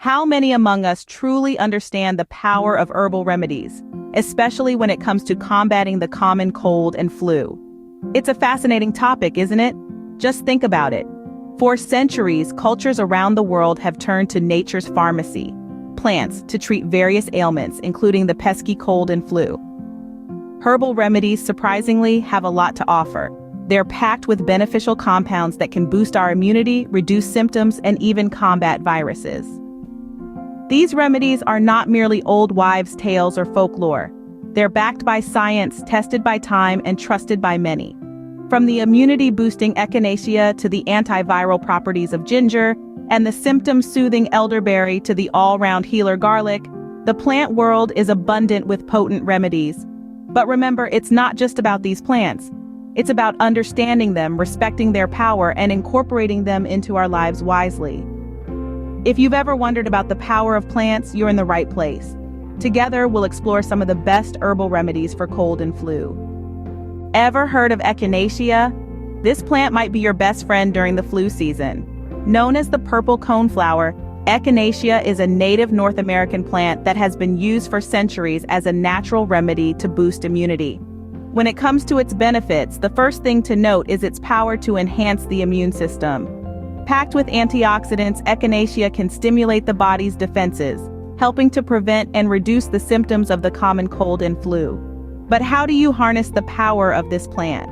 How many among us truly understand the power of herbal remedies, especially when it comes to combating the common cold and flu? It's a fascinating topic, isn't it? Just think about it. For centuries, cultures around the world have turned to nature's pharmacy, plants, to treat various ailments, including the pesky cold and flu. Herbal remedies, surprisingly, have a lot to offer. They're packed with beneficial compounds that can boost our immunity, reduce symptoms, and even combat viruses. These remedies are not merely old wives' tales or folklore. They're backed by science, tested by time, and trusted by many. From the immunity-boosting echinacea to the antiviral properties of ginger, and the symptom-soothing elderberry to the all-round healer garlic, the plant world is abundant with potent remedies. But remember, it's not just about these plants. It's about understanding them, respecting their power, and incorporating them into our lives wisely. If you've ever wondered about the power of plants, you're in the right place. Together, we'll explore some of the best herbal remedies for cold and flu. Ever heard of echinacea? This plant might be your best friend during the flu season. Known as the purple coneflower, echinacea is a native North American plant that has been used for centuries as a natural remedy to boost immunity. When it comes to its benefits, the first thing to note is its power to enhance the immune system. Packed with antioxidants, echinacea can stimulate the body's defenses, helping to prevent and reduce the symptoms of the common cold and flu. But how do you harness the power of this plant?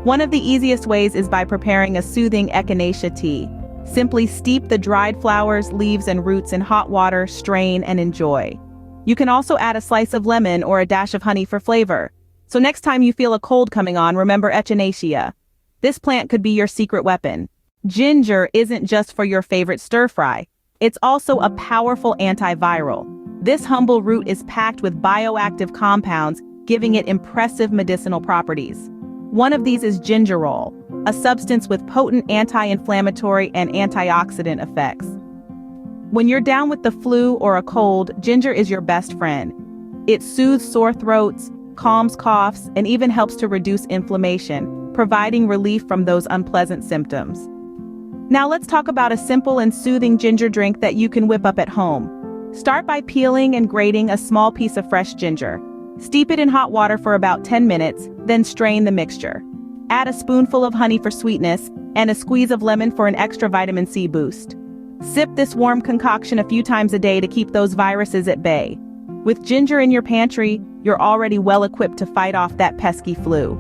One of the easiest ways is by preparing a soothing echinacea tea. Simply steep the dried flowers, leaves, and roots in hot water, strain, and enjoy. You can also add a slice of lemon or a dash of honey for flavor. So next time you feel a cold coming on, remember echinacea. This plant could be your secret weapon. Ginger isn't just for your favorite stir-fry. It's also a powerful antiviral. This humble root is packed with bioactive compounds, giving it impressive medicinal properties. One of these is gingerol, a substance with potent anti-inflammatory and antioxidant effects. When you're down with the flu or a cold, ginger is your best friend. It soothes sore throats, calms coughs, and even helps to reduce inflammation, providing relief from those unpleasant symptoms. Now let's talk about a simple and soothing ginger drink that you can whip up at home. Start by peeling and grating a small piece of fresh ginger. Steep it in hot water for about 10 minutes, then strain the mixture. Add a spoonful of honey for sweetness and a squeeze of lemon for an extra vitamin C boost. Sip this warm concoction a few times a day to keep those viruses at bay. With ginger in your pantry, you're already well equipped to fight off that pesky flu.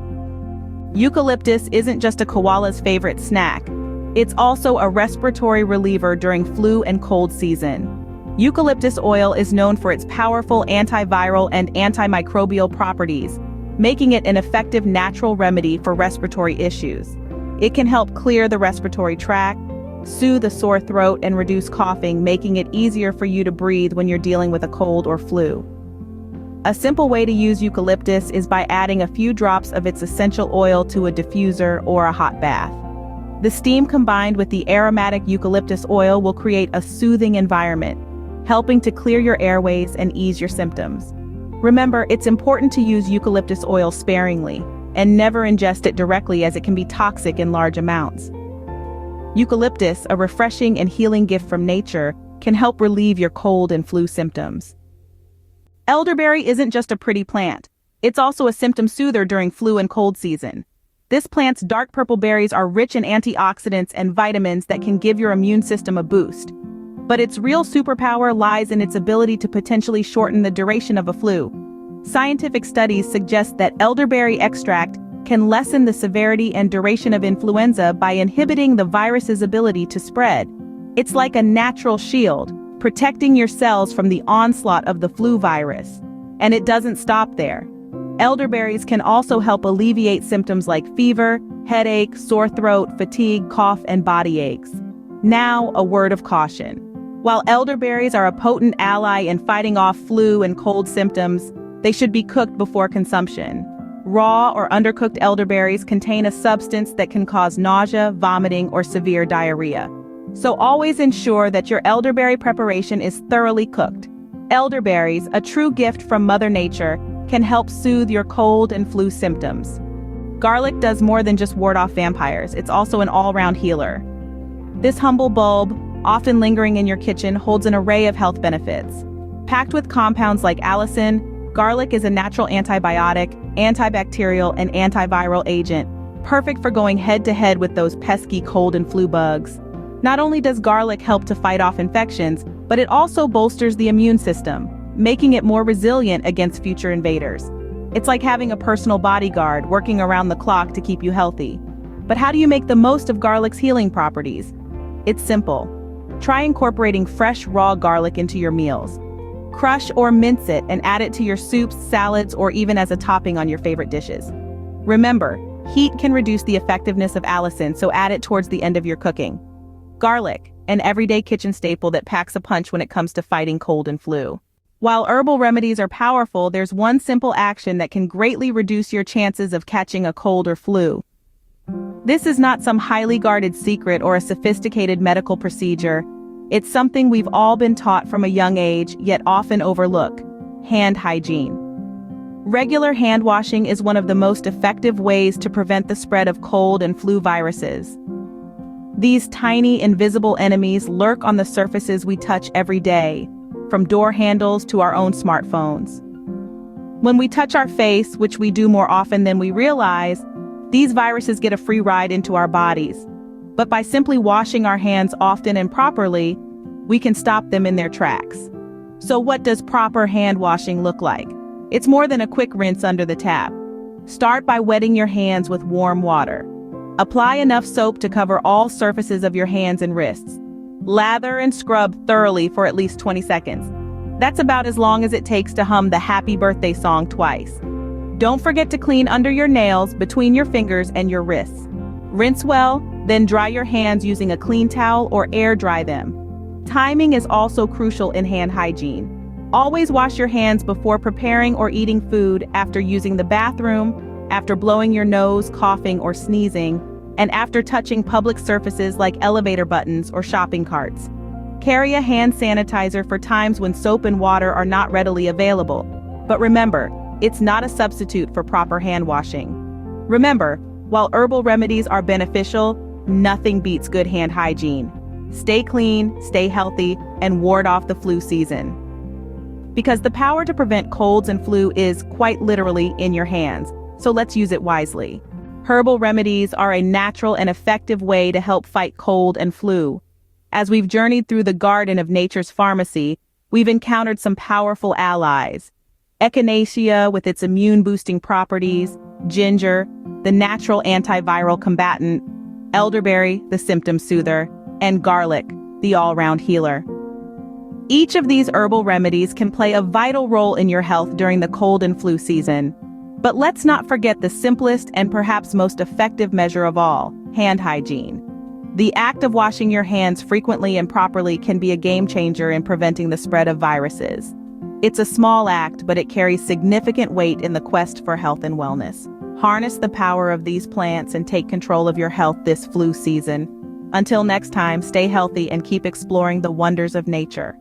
Eucalyptus isn't just a koala's favorite snack. It's also a respiratory reliever during flu and cold season. Eucalyptus oil is known for its powerful antiviral and antimicrobial properties, making it an effective natural remedy for respiratory issues. It can help clear the respiratory tract, soothe a sore throat, and reduce coughing, making it easier for you to breathe when you're dealing with a cold or flu. A simple way to use eucalyptus is by adding a few drops of its essential oil to a diffuser or a hot bath. The steam combined with the aromatic eucalyptus oil will create a soothing environment, helping to clear your airways and ease your symptoms. Remember, it's important to use eucalyptus oil sparingly and never ingest it directly as it can be toxic in large amounts. Eucalyptus, a refreshing and healing gift from nature, can help relieve your cold and flu symptoms. Elderberry isn't just a pretty plant. It's also a symptom soother during flu and cold season. This plant's dark purple berries are rich in antioxidants and vitamins that can give your immune system a boost. But its real superpower lies in its ability to potentially shorten the duration of a flu. Scientific studies suggest that elderberry extract can lessen the severity and duration of influenza by inhibiting the virus's ability to spread. It's like a natural shield, protecting your cells from the onslaught of the flu virus. And it doesn't stop there. Elderberries can also help alleviate symptoms like fever, headache, sore throat, fatigue, cough, and body aches. Now, a word of caution. While elderberries are a potent ally in fighting off flu and cold symptoms, they should be cooked before consumption. Raw or undercooked elderberries contain a substance that can cause nausea, vomiting, or severe diarrhea. So always ensure that your elderberry preparation is thoroughly cooked. Elderberries, a true gift from Mother Nature, can help soothe your cold and flu symptoms. Garlic does more than just ward off vampires, it's also an all-round healer. This humble bulb, often lingering in your kitchen, holds an array of health benefits. Packed with compounds like allicin, garlic is a natural antibiotic, antibacterial, and antiviral agent, perfect for going head-to-head with those pesky cold and flu bugs. Not only does garlic help to fight off infections, but it also bolsters the immune system, making it more resilient against future invaders. It's like having a personal bodyguard working around the clock to keep you healthy. But how do you make the most of garlic's healing properties? It's simple. Try incorporating fresh raw garlic into your meals. Crush or mince it and add it to your soups, salads, or even as a topping on your favorite dishes. Remember, heat can reduce the effectiveness of allicin, so add it towards the end of your cooking. Garlic, an everyday kitchen staple that packs a punch when it comes to fighting cold and flu. While herbal remedies are powerful, there's one simple action that can greatly reduce your chances of catching a cold or flu. This is not some highly guarded secret or a sophisticated medical procedure. It's something we've all been taught from a young age, yet often overlook: hand hygiene. Regular hand washing is one of the most effective ways to prevent the spread of cold and flu viruses. These tiny, invisible enemies lurk on the surfaces we touch every day, from door handles to our own smartphones. When we touch our face, which we do more often than we realize, these viruses get a free ride into our bodies. But by simply washing our hands often and properly, we can stop them in their tracks. So what does proper hand washing look like? It's more than a quick rinse under the tap. Start by wetting your hands with warm water. Apply enough soap to cover all surfaces of your hands and wrists. Lather and scrub thoroughly for at least 20 seconds. That's about as long as it takes to hum the happy birthday song twice. Don't forget to clean under your nails, between your fingers and your wrists. Rinse well, then dry your hands using a clean towel or air dry them. Timing is also crucial in hand hygiene. Always wash your hands before preparing or eating food, after using the bathroom, after blowing your nose, coughing, or sneezing, and after touching public surfaces like elevator buttons or shopping carts. Carry a hand sanitizer for times when soap and water are not readily available. But remember, it's not a substitute for proper hand washing. Remember, while herbal remedies are beneficial, nothing beats good hand hygiene. Stay clean, stay healthy, and ward off the flu season. Because the power to prevent colds and flu is quite literally in your hands, so let's use it wisely. Herbal remedies are a natural and effective way to help fight cold and flu. As we've journeyed through the garden of nature's pharmacy, we've encountered some powerful allies. Echinacea with its immune-boosting properties, ginger, the natural antiviral combatant, elderberry, the symptom soother, and garlic, the all-round healer. Each of these herbal remedies can play a vital role in your health during the cold and flu season. But let's not forget the simplest and perhaps most effective measure of all: hand hygiene. The act of washing your hands frequently and properly can be a game changer in preventing the spread of viruses. It's a small act, but it carries significant weight in the quest for health and wellness. Harness the power of these plants and take control of your health this flu season. Until next time, stay healthy and keep exploring the wonders of nature.